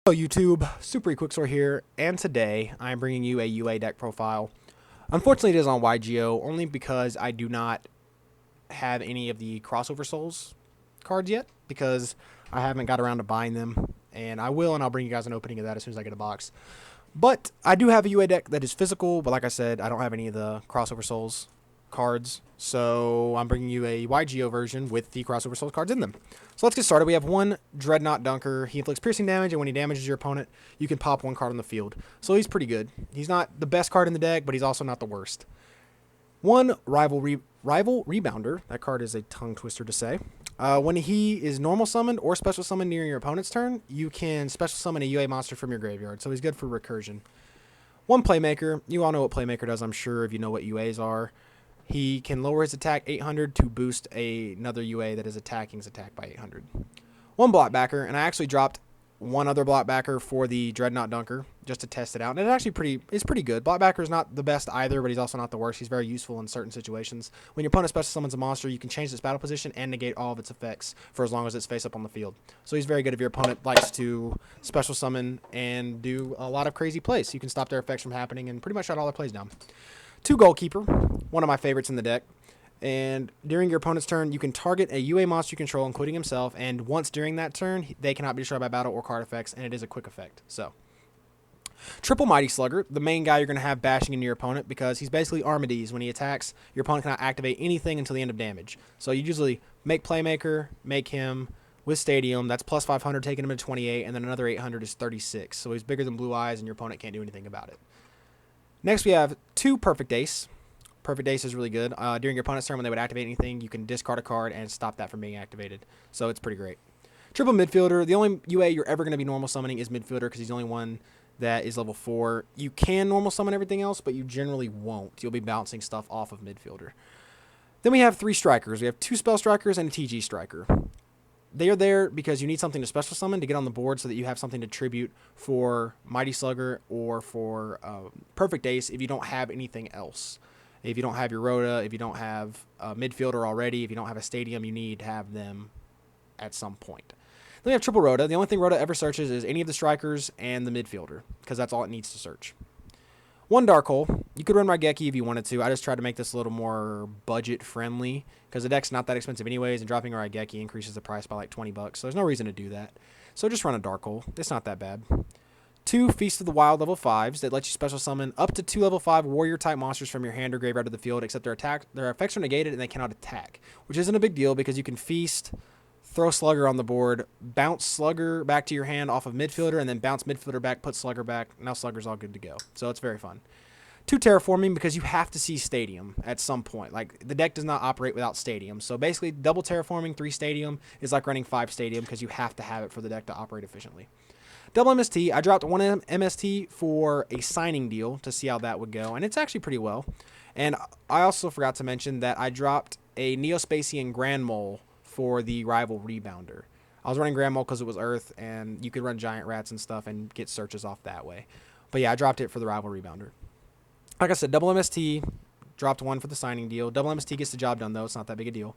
Hello YouTube, Super Quicksort here, and today I'm bringing you a UA deck profile. Unfortunately it is on YGO only because I do not have any of the Crossover Souls cards yet, because I haven't got around to buying them, and I will, and I'll bring you guys an opening of that as soon as I get a box. But I do have a UA deck that is physical, but like I said, I don't have any of the Crossover Souls cards, so I'm bringing you a YGO version with the Crossover Souls cards in them. So let's get started. We have one Dreadnought Dunker. He inflicts piercing damage, and when he damages your opponent, you can pop one card on the field. So he's pretty good. He's not the best card in the deck, but he's also not the worst. One Rival Rebounder. That card is a tongue twister to say. When he is normal summoned or special summoned near your opponent's turn, you can special summon a UA monster from your graveyard. So he's good for recursion. One Playmaker. You all know what Playmaker does, I'm sure, if you know what UAs are. He can lower his attack 800 to boost another UA that is attacking his attack by 800. One Blockbacker, and I actually dropped one other Blockbacker for the Dreadnought Dunker just to test it out. And it's actually pretty good. Blockbacker is not the best either, but he's also not the worst. He's very useful in certain situations. When your opponent special summons a monster, you can change its battle position and negate all of its effects for as long as it's face up on the field. So he's very good if your opponent likes to special summon and do a lot of crazy plays. You can stop their effects from happening and pretty much shut all their plays down. Two Goalkeeper, one of my favorites in the deck. And during your opponent's turn, you can target a UA monster you control, including himself, and once during that turn, they cannot be destroyed by battle or card effects, and it is a quick effect. So, Triple Mighty Slugger, the main guy you're going to have bashing into your opponent because he's basically Armades. When he attacks, your opponent cannot activate anything until the end of damage. So you usually make Playmaker, make him with Stadium, that's plus 500, taking him to 28, and then another 800 is 36. So he's bigger than Blue Eyes, and your opponent can't do anything about it. Next, we have two Perfect Ace. Perfect Ace is really good. During your opponent's turn, when they would activate anything, you can discard a card and stop that from being activated. So it's pretty great. Triple Midfielder. The only UA you're ever going to be normal summoning is Midfielder because he's the only one that is level 4. You can normal summon everything else, but you generally won't. You'll be bouncing stuff off of Midfielder. Then we have 3 Strikers. We have 2 Spell Strikers and a TG Striker. They are there because you need something to special summon to get on the board so that you have something to tribute for Mighty Slugger or for Perfect Ace if you don't have anything else. If you don't have your Rhoda, if you don't have a midfielder already, if you don't have a Stadium, you need to have them at some point. Then we have Triple Rhoda. The only thing Rhoda ever searches is any of the Strikers and the midfielder because that's all it needs to search. One Dark Hole. You could run Raigeki if you wanted to. I just tried to make this a little more budget friendly because the deck's not that expensive anyways, and dropping a Raigeki increases the price by like 20 bucks. So there's no reason to do that. So just run a Dark Hole. It's not that bad. 2 Feast of the Wild level 5s that let you special summon up to 2 level 5 warrior type monsters from your hand or graveyard to the field, except their effects are negated and they cannot attack, which isn't a big deal because you can feast, throw Slugger on the board, bounce Slugger back to your hand off of midfielder, and then bounce midfielder back, put Slugger back. Now Slugger's all good to go. So it's very fun. 2 Terraforming because you have to see Stadium at some point. Like, the deck does not operate without Stadium. So basically, double Terraforming, 3 Stadium is like running 5 Stadium because you have to have it for the deck to operate efficiently. Double MST. I dropped one MST for a signing deal to see how that would go, and it's actually pretty well. And I also forgot to mention that I dropped a Neospatian Grand Mole for the Rival Rebounder. I was running Grand Mole because it was Earth, and you could run Giant Rats and stuff and get searches off that way. But yeah, I dropped it for the Rival Rebounder. Like I said, double MST, dropped one for the signing deal. Double MST gets the job done, though. It's not that big a deal.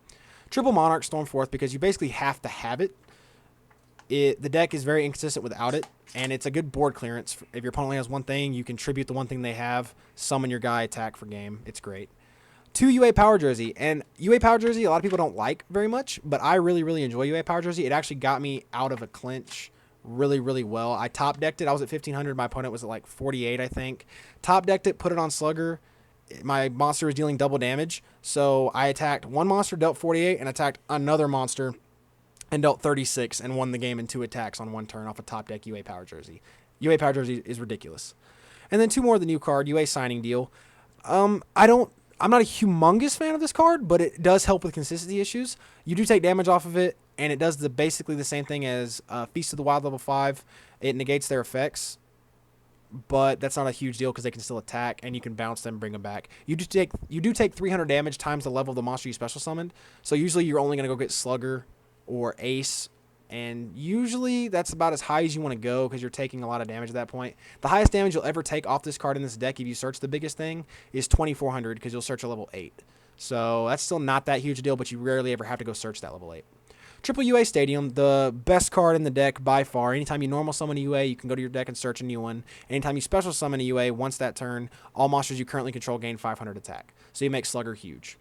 Triple Monarch Stormforth because you basically have to have it. The deck is very inconsistent without it, and it's a good board clearance. If your opponent only has one thing, you contribute the one thing they have, summon your guy, attack for game. It's great. 2 UA Power Jersey, and UA Power Jersey a lot of people don't like very much, but I really, really enjoy UA Power Jersey. It actually got me out of a clinch really, really well. I top decked it. I was at 1500. My opponent was at like 48, I think. Top decked it, put it on Slugger. My monster was dealing double damage, so I attacked one monster, dealt 48, and attacked another monster and dealt 36 and won the game in 2 attacks on one turn off a top deck UA Power Jersey. UA Power Jersey is ridiculous. And then 2 more of the new card, UA Signing Deal. I'm not a humongous fan of this card, but it does help with consistency issues. You do take damage off of it, and it does basically the same thing as Feast of the Wild level 5. It negates their effects, but that's not a huge deal because they can still attack, and you can bounce them, bring them back. You do take 300 damage times the level of the monster you special summoned. So usually you're only going to go get Slugger or Ace, and usually that's about as high as you want to go because you're taking a lot of damage at that point. The highest damage you'll ever take off this card in this deck if you search the biggest thing is 2400 because you'll search a level 8. So that's still not that huge a deal, but you rarely ever have to go search that level 8. Triple UA Stadium, the best card in the deck by far. Anytime you normal summon a UA, you can go to your deck and search a new one. Anytime you special summon a UA, once that turn, all monsters you currently control gain 500 attack. So you make Slugger huge.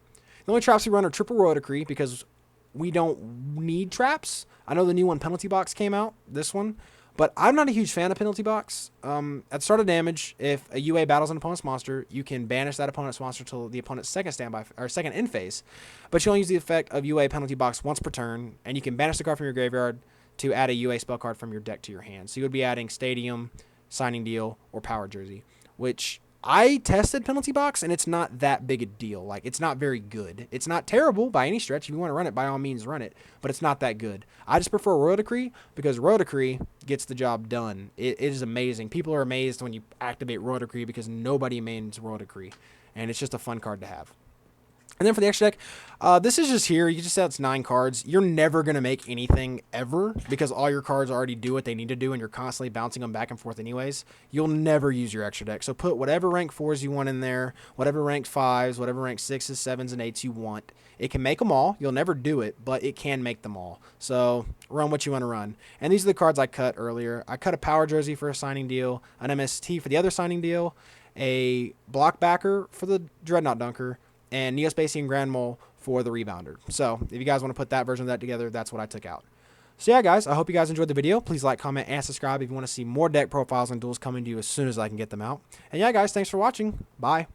The only traps we run are Triple Royal Decree because we don't need traps. I know the new one, Penalty Box, came out, this one. But I'm not a huge fan of Penalty Box. At the start of damage, if a UA battles an opponent's monster, you can banish that opponent's monster till the opponent's second end phase. But you only use the effect of UA Penalty Box once per turn, and you can banish the card from your graveyard to add a UA spell card from your deck to your hand. So you would be adding Stadium, Signing Deal, or Power Jersey, which I tested Penalty Box, and it's not that big a deal. Like, it's not very good. It's not terrible by any stretch. If you want to run it, by all means, run it. But it's not that good. I just prefer Royal Decree because Royal Decree gets the job done. It is amazing. People are amazed when you activate Royal Decree because nobody mains Royal Decree. And it's just a fun card to have. And then for the extra deck, this is just here. You just said it's 9 cards. You're never going to make anything ever because all your cards already do what they need to do and you're constantly bouncing them back and forth anyways. You'll never use your extra deck. So put whatever rank 4s you want in there, whatever rank 5s, whatever rank 6s, 7s, and 8s you want. It can make them all. You'll never do it, but it can make them all. So run what you want to run. And these are the cards I cut earlier. I cut a Power Jersey for a Signing Deal, an MST for the other Signing Deal, a Block Backer for the Dreadnought Dunker, and Neospatian Grand Mole for the Rebounder. So if you guys want to put that version of that together, that's what I took out. So yeah, guys, I hope you guys enjoyed the video. Please like, comment, and subscribe if you want to see more deck profiles and duels coming to you as soon as I can get them out. And yeah, guys, thanks for watching. Bye.